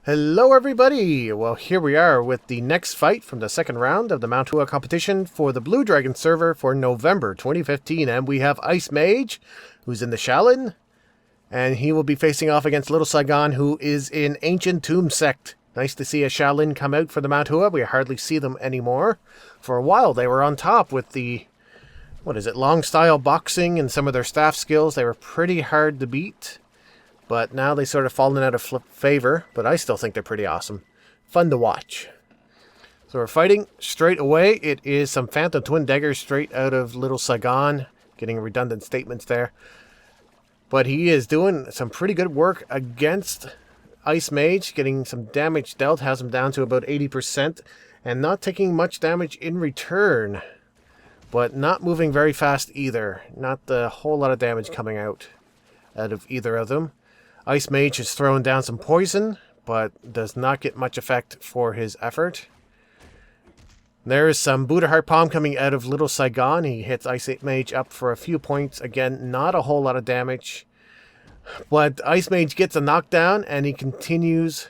Hello everybody! Well, here we are with the next fight from the second round of the Mount Hua competition for the Blue Dragon server for November 2015. And we have IceMage, who's in the Shaolin, and he will be facing off against LittleSaigon, who is in Ancient Tomb Sect. Nice to see a Shaolin come out for the Mount Hua. We hardly see them anymore. For a while they were on top with the, long style boxing and some of their staff skills. They were pretty hard to beat. But now they sort of fallen out of favor, but I still think they're pretty awesome. Fun to watch. So we're fighting straight away. It is some Phantom Twin Daggers straight out of LittleSaigon. Getting redundant statements there. But he is doing some pretty good work against IceMage. Getting some damage dealt. Has him down to about 80%. And not taking much damage in return. But not moving very fast either. Not a whole lot of damage coming out of either of them. IceMage is throwing down some poison, but does not get much effect for his effort. There is some Buddha Heart Palm coming out of LittleSaigon. He hits IceMage up for a few points. Again, not a whole lot of damage. But IceMage gets a knockdown, and he continues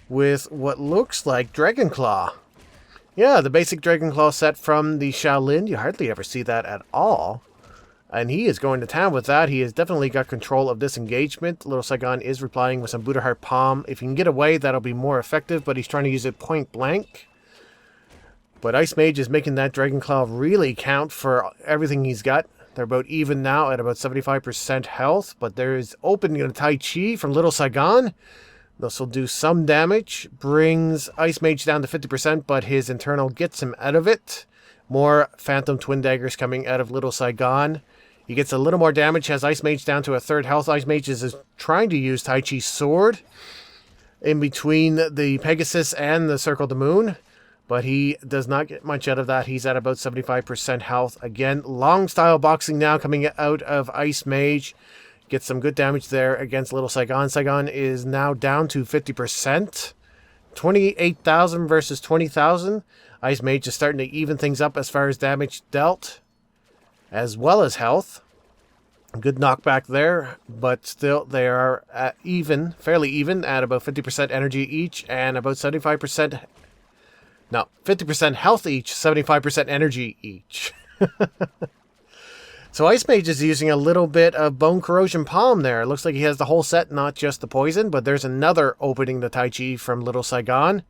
with what looks like Dragon Claw. Yeah, the basic Dragon Claw set from the Shaolin. You hardly ever see that at all. And he is going to town with that. He has definitely got control of this engagement. LittleSaigon is replying with some Buddha Heart Palm. If he can get away, that'll be more effective, but he's trying to use it point blank. But IceMage is making that Dragon Claw really count for everything he's got. They're about even now at about 75% health, but there is opening a Tai Chi from LittleSaigon. This will do some damage. Brings IceMage down to 50%, but his internal gets him out of it. More Phantom Twin Daggers coming out of LittleSaigon. He gets a little more damage, has IceMage down to a third health. IceMage is trying to use Tai Chi's sword in between the Pegasus and the Circle of the Moon, but he does not get much out of that. He's at about 75% health. Again, long style boxing now coming out of IceMage. Gets some good damage there against LittleSaigon. Saigon is now down to 50%. 28,000 versus 20,000. IceMage is starting to even things up as far as damage dealt, as well as health. Good knockback there, but still they are at fairly even at about 50% energy each and about 50% health each, 75% energy each. So IceMage is using a little bit of Bone Corrosion Palm there. It looks like he has the whole set, not just the poison, but there's another opening the Tai Chi from LittleSaigon.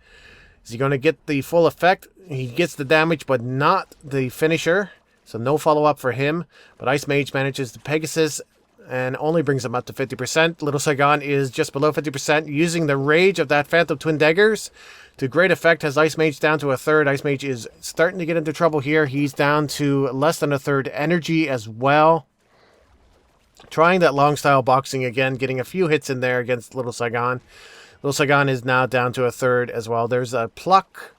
Is he going to get the full effect? He gets the damage, but not the finisher. So no follow-up for him. But IceMage manages the Pegasus and only brings him up to 50%. LittleSaigon is just below 50%, using the rage of that Phantom Twin Daggers to great effect. Has IceMage down to a third. IceMage is starting to get into trouble here. He's down to less than a third energy as well. Trying that long style boxing again, getting a few hits in there against LittleSaigon. LittleSaigon is now down to a third as well. There's a pluck,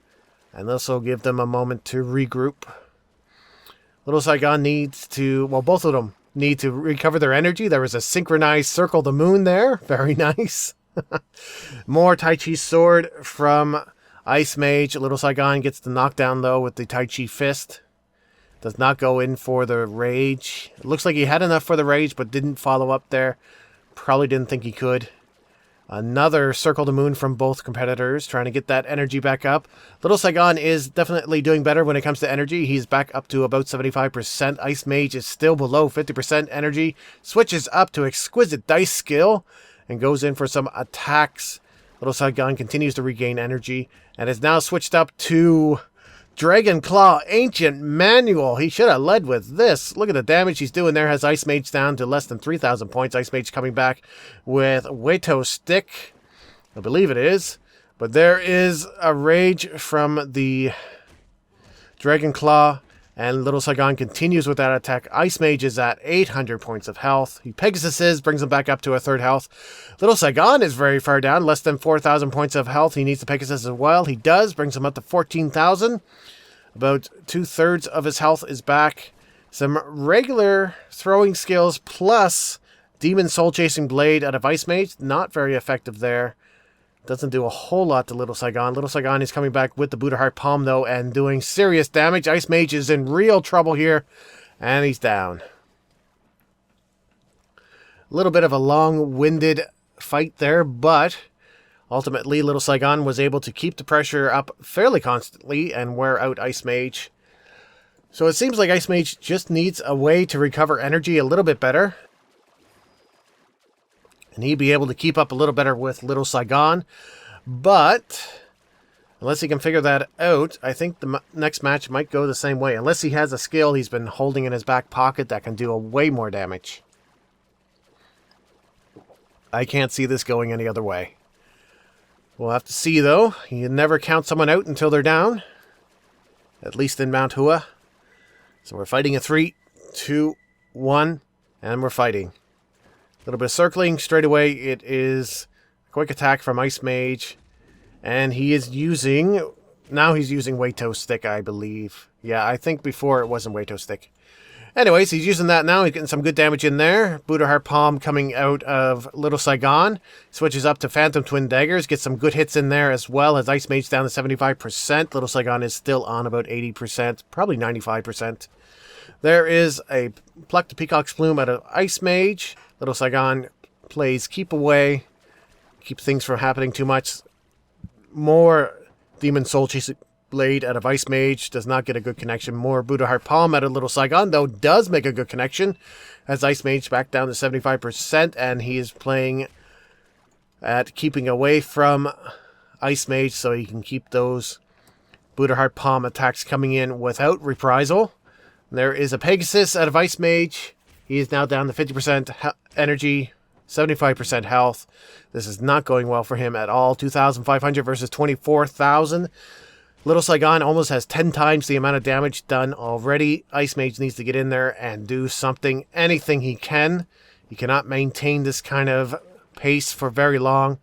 and this will give them a moment to regroup. LittleSaigon needs to, well, both of them need to recover their energy. There was a synchronized Circle of the Moon there. Very nice. More Tai Chi sword from IceMage. LittleSaigon gets the knockdown, though, with the Tai Chi fist. Does not go in for the rage. It looks like he had enough for the rage, but didn't follow up there. Probably didn't think he could. Another Circle of the Moon from both competitors, trying to get that energy back up. LittleSaigon is definitely doing better when it comes to energy. He's back up to about 75%. IceMage is still below 50% energy. Switches up to Exquisite Dice Skill and goes in for some attacks. LittleSaigon continues to regain energy and is now switched up to Dragon Claw Ancient Manual. He should have led with this. Look at the damage he's doing there. Has IceMage down to less than 3,000 points. IceMage coming back with Weto Stick, I believe it is. But there is a rage from the Dragon Claw, and LittleSaigon continues with that attack. IceMage is at 800 points of health. He Pegasus brings him back up to a third health. LittleSaigon is very far down, less than 4,000 points of health. He needs the Pegasus as well. He does, brings him up to 14,000. About 2/3 of his health is back. Some regular throwing skills plus Demon Soul Chasing Blade out of IceMage. Not very effective there. Doesn't do a whole lot to LittleSaigon. LittleSaigon is coming back with the Buddha Heart Palm, though, and doing serious damage. IceMage is in real trouble here, and he's down. A little bit of a long-winded fight there, but Ultimately, LittleSaigon was able to keep the pressure up fairly constantly and wear out IceMage. So it seems like IceMage just needs a way to recover energy a little bit better. And he'd be able to keep up a little better with LittleSaigon. But unless he can figure that out, I think the next match might go the same way. Unless he has a skill he's been holding in his back pocket that can do a way more damage. I can't see this going any other way. We'll have to see, though. You never count someone out until they're down. At least in Mount Hua. So we're fighting a 3, 2, 1, and we're fighting. A little bit of circling. Straight away, it is a quick attack from IceMage. And he is using... Now he's using Waito Stick, I believe. Yeah, I think before it wasn't Waito Stick. Anyways, he's using that now. He's getting some good damage in there. Buddha Heart Palm coming out of LittleSaigon. Switches up to Phantom Twin Daggers. Gets some good hits in there as well as IceMage down to 75%. LittleSaigon is still on about 80%. Probably 95%. There is a Pluck the Peacock's Plume out of IceMage. LittleSaigon plays Keep Away. Keep things from happening too much. More Demon Soul Chase Blade out of IceMage. Does not get a good connection. More Buddha Heart Palm out of LittleSaigon, though, does make a good connection. As IceMage back down to 75%, and he is playing at keeping away from IceMage so he can keep those Buddha Heart Palm attacks coming in without reprisal. There is a Pegasus out of IceMage. He is now down to 50% energy, 75% health. This is not going well for him at all. 2,500 versus 24,000. LittleSaigon almost has 10 times the amount of damage done already. IceMage needs to get in there and do something, anything he can. He cannot maintain this kind of pace for very long.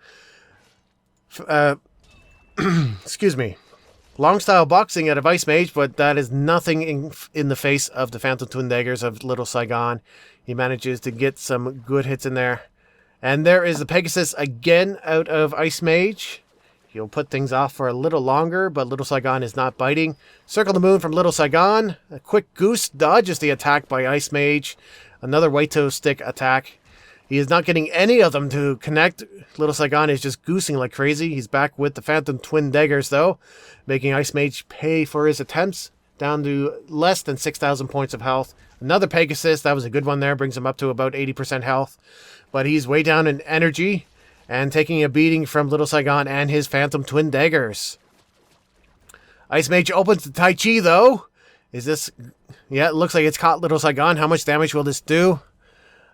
Excuse me. Long style boxing out of IceMage, but that is nothing in the face of the Phantom Twin Daggers of LittleSaigon. He manages to get some good hits in there. And there is the Pegasus again out of IceMage. He'll put things off for a little longer, but LittleSaigon is not biting. Circle the Moon from LittleSaigon. A quick Goose dodges the attack by IceMage. Another Waito Stick attack. He is not getting any of them to connect. LittleSaigon is just goosing like crazy. He's back with the Phantom Twin Daggers, though, making IceMage pay for his attempts. Down to less than 6,000 points of health. Another Pegasus. That was a good one there. Brings him up to about 80% health. But he's way down in energy. And taking a beating from LittleSaigon and his Phantom Twin Daggers. IceMage opens the Tai Chi, though. Is this... Yeah, it looks like it's caught LittleSaigon. How much damage will this do?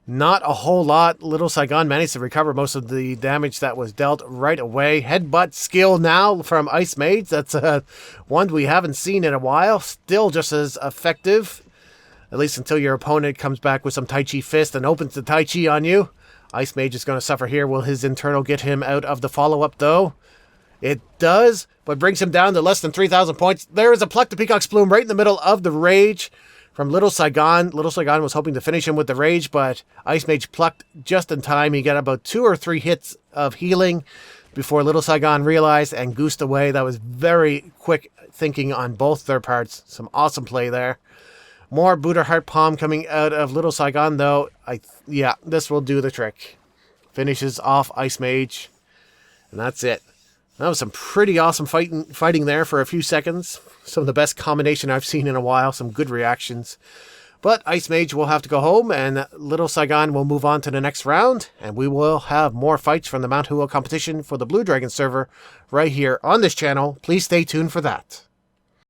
Not a whole lot. LittleSaigon managed to recover most of the damage that was dealt right away. Headbutt skill now from IceMage. That's one we haven't seen in a while. Still just as effective. At least until your opponent comes back with some Tai Chi fist and opens the Tai Chi on you. IceMage is going to suffer here. Will his internal get him out of the follow-up, though? It does, but brings him down to less than 3,000 points. There is a Pluck the Peacock's Plume right in the middle of the Rage from LittleSaigon. LittleSaigon was hoping to finish him with the Rage, but IceMage plucked just in time. He got about 2 or 3 hits of healing before LittleSaigon realized and goosed away. That was very quick thinking on both their parts. Some awesome play there. More Buddha Heart Palm coming out of LittleSaigon, though. Yeah, this will do the trick. Finishes off IceMage. And that's it. That was some pretty awesome fighting there for a few seconds. Some of the best combination I've seen in a while. Some good reactions. But IceMage will have to go home, and LittleSaigon will move on to the next round. And we will have more fights from the Mount Hua competition for the Blue Dragon server right here on this channel. Please stay tuned for that.